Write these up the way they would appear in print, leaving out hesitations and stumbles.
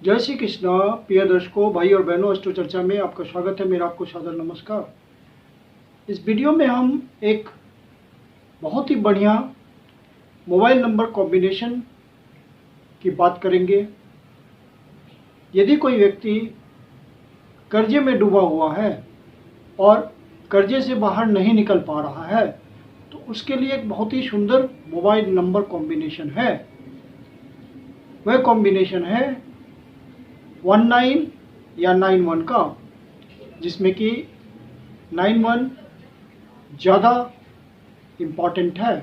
जय श्री कृष्णा। प्रिय दर्शकों, भाई और बहनों, अष्टो चर्चा में आपका स्वागत है। मेरा आपको सादर नमस्कार। इस वीडियो में हम एक बहुत ही बढ़िया मोबाइल नंबर कॉम्बिनेशन की बात करेंगे। यदि कोई व्यक्ति कर्जे में डूबा हुआ है और कर्जे से बाहर नहीं निकल पा रहा है, तो उसके लिए एक बहुत ही सुंदर मोबाइल नंबर कॉम्बिनेशन है। वह कॉम्बिनेशन है 19 या 91 का, जिसमें कि 91 ज़्यादा इम्पॉर्टेंट है।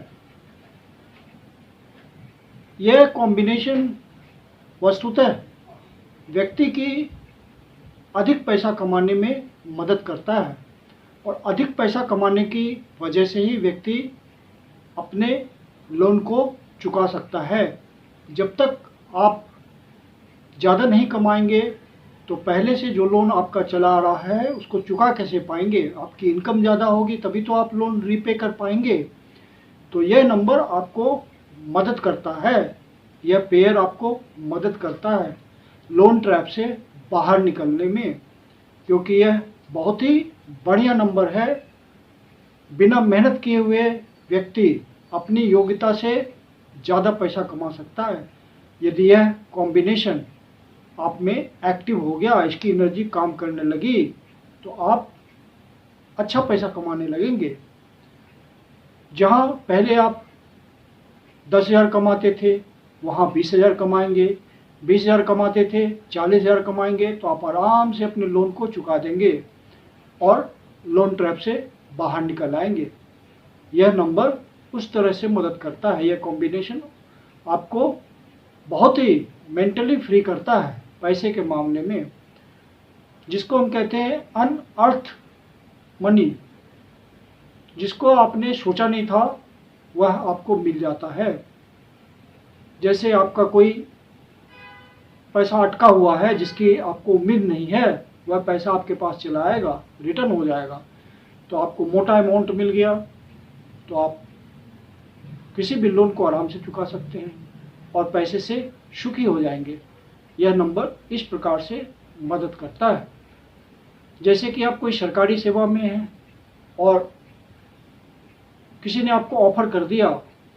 यह कॉम्बिनेशन वस्तुतः व्यक्ति की अधिक पैसा कमाने में मदद करता है और अधिक पैसा कमाने की वजह से ही व्यक्ति अपने लोन को चुका सकता है। जब तक आप ज़्यादा नहीं कमाएंगे तो पहले से जो लोन आपका चला आ रहा है उसको चुका कैसे पाएंगे। आपकी इनकम ज़्यादा होगी तभी तो आप लोन रीपे कर पाएंगे। तो यह नंबर आपको मदद करता है, यह पेयर आपको मदद करता है लोन ट्रैप से बाहर निकलने में, क्योंकि यह बहुत ही बढ़िया नंबर है। बिना मेहनत किए हुए व्यक्ति अपनी योग्यता से ज़्यादा पैसा कमा सकता है। यदि यह कॉम्बिनेशन आप में एक्टिव हो गया, इसकी एनर्जी काम करने लगी, तो आप अच्छा पैसा कमाने लगेंगे। जहां पहले आप 10,000 कमाते थे वहां 20,000 कमाएंगे, 20,000 कमाते थे 40,000 कमाएंगे, तो आप आराम से अपने लोन को चुका देंगे और लोन ट्रैप से बाहर निकल आएंगे। यह नंबर उस तरह से मदद करता है। यह कॉम्बिनेशन आपको बहुत ही मेंटली फ्री करता है पैसे के मामले में, जिसको हम कहते हैं अनअर्थ मनी। जिसको आपने सोचा नहीं था वह आपको मिल जाता है। जैसे आपका कोई पैसा अटका हुआ है जिसकी आपको उम्मीद नहीं है, वह पैसा आपके पास चला आएगा, रिटर्न हो जाएगा। तो आपको मोटा अमाउंट मिल गया तो आप किसी भी लोन को आराम से चुका सकते हैं और पैसे से सुखी हो जाएंगे। यह नंबर इस प्रकार से मदद करता है। जैसे कि आप कोई सरकारी सेवा में हैं और किसी ने आपको ऑफर कर दिया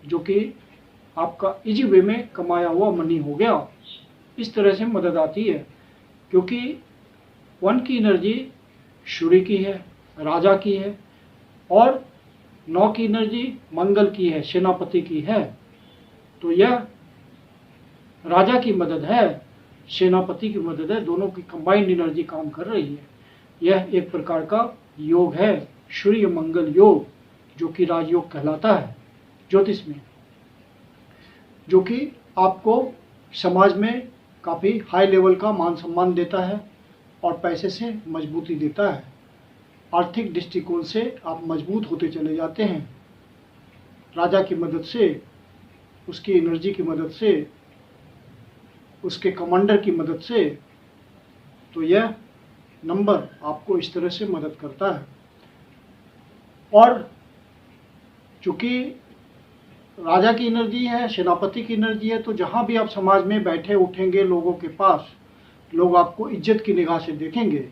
जो कि आपका इजी वे में कमाया हुआ मनी हो गया, इस तरह से मदद आती है। क्योंकि 1 की एनर्जी सूर्य की है, राजा की है, और 9 की एनर्जी मंगल की है, सेनापति की है। तो यह राजा की मदद है, सेनापति की मदद है, दोनों की कंबाइंड एनर्जी काम कर रही है। यह एक प्रकार का योग है, सूर्य मंगल योग, जो कि राजयोग कहलाता है ज्योतिष में, जो कि आपको समाज में काफ़ी हाई लेवल का मान सम्मान देता है और पैसे से मजबूती देता है। आर्थिक दृष्टिकोण से आप मजबूत होते चले जाते हैं राजा की मदद से, उसकी एनर्जी की मदद से, उसके कमांडर की मदद से। तो यह नंबर आपको इस तरह से मदद करता है। और चूँकि राजा की एनर्जी है, सेनापति की एनर्जी है, तो जहाँ भी आप समाज में बैठे उठेंगे लोगों के पास, लोग आपको इज्जत की निगाह से देखेंगे।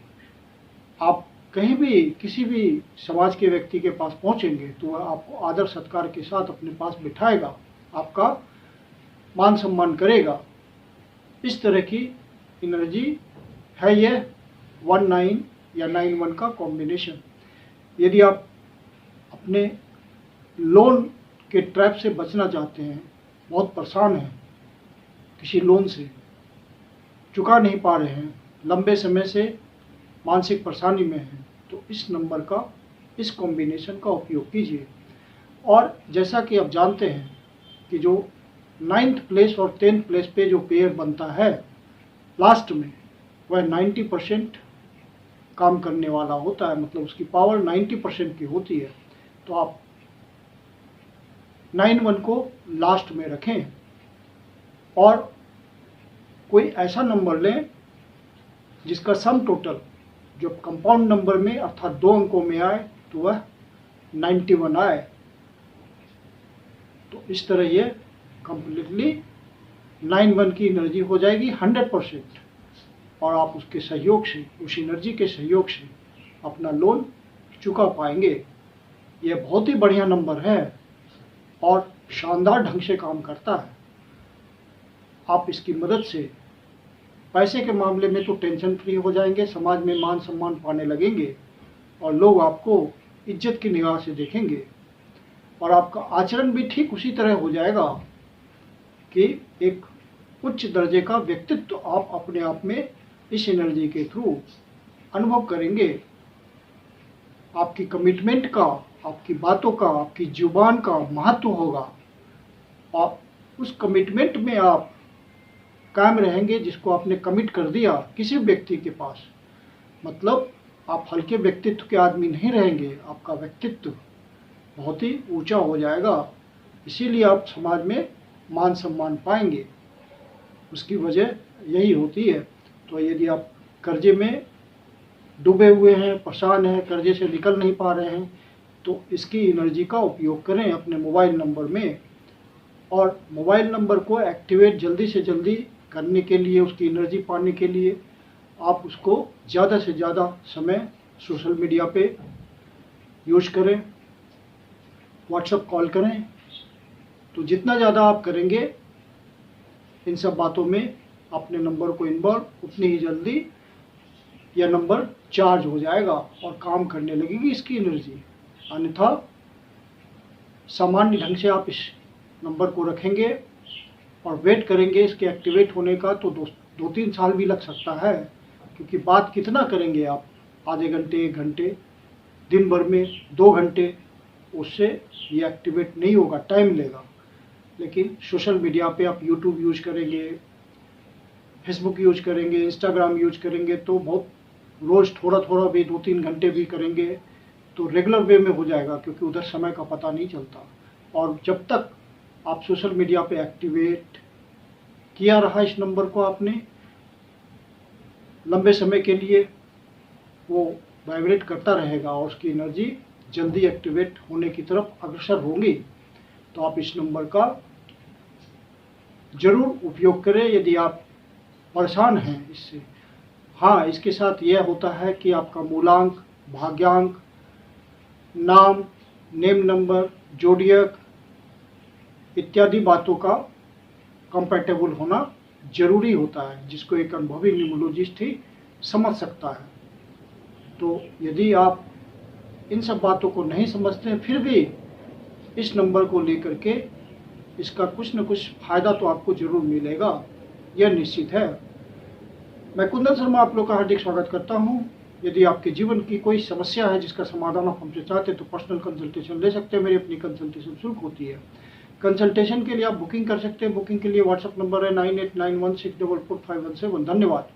आप कहीं भी किसी भी समाज के व्यक्ति के पास पहुँचेंगे तो वह आपको आदर सत्कार के साथ अपने पास बिठाएगा, आपका मान सम्मान करेगा। इस तरह की एनर्जी है यह 19 या 91 का कॉम्बिनेशन। यदि आप अपने लोन के ट्रैप से बचना चाहते हैं, बहुत परेशान हैं किसी लोन से, चुका नहीं पा रहे हैं, लंबे समय से मानसिक परेशानी में हैं, तो इस नंबर का, इस कॉम्बिनेशन का उपयोग कीजिए। और जैसा कि आप जानते हैं कि जो 9th प्लेस और 10th प्लेस पे जो पेयर बनता है लास्ट में, वह 90% काम करने वाला होता है, मतलब उसकी पावर 90% की होती है। तो आप 91 को लास्ट में रखें और कोई ऐसा नंबर लें जिसका सम टोटल जो कंपाउंड नंबर में अर्थात 2 अंकों में आए तो वह 91 आए। तो इस तरह ये कंप्लीटली 91 की एनर्जी हो जाएगी 100%। और आप उसके सहयोग से, उस एनर्जी के सहयोग से अपना लोन चुका पाएंगे। यह बहुत ही बढ़िया नंबर है और शानदार ढंग से काम करता है। आप इसकी मदद से पैसे के मामले में तो टेंशन फ्री हो जाएंगे, समाज में मान सम्मान पाने लगेंगे और लोग आपको इज्जत की निगाह से देखेंगे और आपका आचरण भी ठीक उसी तरह हो जाएगा कि एक उच्च दर्जे का व्यक्तित्व आप अपने आप में इस एनर्जी के थ्रू अनुभव करेंगे। आपकी कमिटमेंट का, आपकी बातों का, आपकी जुबान का महत्व होगा और उस कमिटमेंट में आप कायम रहेंगे जिसको आपने कमिट कर दिया किसी व्यक्ति के पास। मतलब आप हल्के व्यक्तित्व के आदमी नहीं रहेंगे, आपका व्यक्तित्व बहुत ही ऊंचा हो जाएगा। इसीलिए आप समाज में मान सम्मान पाएंगे। उसकी वजह यही होती है। तो यदि आप कर्जे में डूबे हुए हैं, परेशान हैं, कर्जे से निकल नहीं पा रहे हैं, तो इसकी एनर्जी का उपयोग करें अपने मोबाइल नंबर में। और मोबाइल नंबर को एक्टिवेट जल्दी से जल्दी करने के लिए, उसकी एनर्जी पाने के लिए आप उसको ज़्यादा से ज़्यादा समय सोशल मीडिया पे यूज करें, व्हाट्सएप कॉल करें। तो जितना ज़्यादा आप करेंगे इन सब बातों में अपने नंबर को इन्वॉल्व, उतनी ही जल्दी यह नंबर चार्ज हो जाएगा और काम करने लगेगी इसकी एनर्जी। अन्यथा सामान्य ढंग से आप इस नंबर को रखेंगे और वेट करेंगे इसके एक्टिवेट होने का, तो 2-3 साल भी लग सकता है। क्योंकि बात कितना करेंगे आप, आधे घंटे, 1 घंटे, दिन भर में 2 घंटे, उससे ये एक्टिवेट नहीं होगा, टाइम लेगा। लेकिन सोशल मीडिया पे आप यूट्यूब यूज करेंगे, फेसबुक यूज करेंगे, इंस्टाग्राम यूज करेंगे, तो बहुत रोज़ थोड़ा थोड़ा भी 2-3 घंटे भी करेंगे तो रेगुलर वे में हो जाएगा, क्योंकि उधर समय का पता नहीं चलता। और जब तक आप सोशल मीडिया पे एक्टिवेट किया रहा इस नंबर को आपने लंबे समय के लिए, वो वाइब्रेट करता रहेगा और उसकी एनर्जी जल्दी एक्टिवेट होने की तरफ अग्रसर होंगी। तो आप इस नंबर का जरूर उपयोग करें यदि आप परेशान हैं इससे। हाँ, इसके साथ यह होता है कि आपका मूलांक, भाग्यांक, नाम, नेम नंबर, जोडियक इत्यादि बातों का कंपैटिबल होना जरूरी होता है, जिसको एक अनुभवी न्यूमरोलॉजिस्ट ही समझ सकता है। तो यदि आप इन सब बातों को नहीं समझते हैं, फिर भी इस नंबर को लेकर के इसका कुछ न कुछ फायदा तो आपको जरूर मिलेगा, यह निश्चित है। मैं कुंदन शर्मा आप लोग का हार्दिक स्वागत करता हूं। यदि आपके जीवन की कोई समस्या है जिसका समाधान आप हमसे चाहते हैं तो पर्सनल कंसल्टेशन ले सकते हैं। मेरी अपनी कंसल्टेशन शुल्क होती है। कंसल्टेशन के लिए आप बुकिंग कर सकते हैं। बुकिंग के लिए व्हाट्सएप नंबर है 9891644517। धन्यवाद।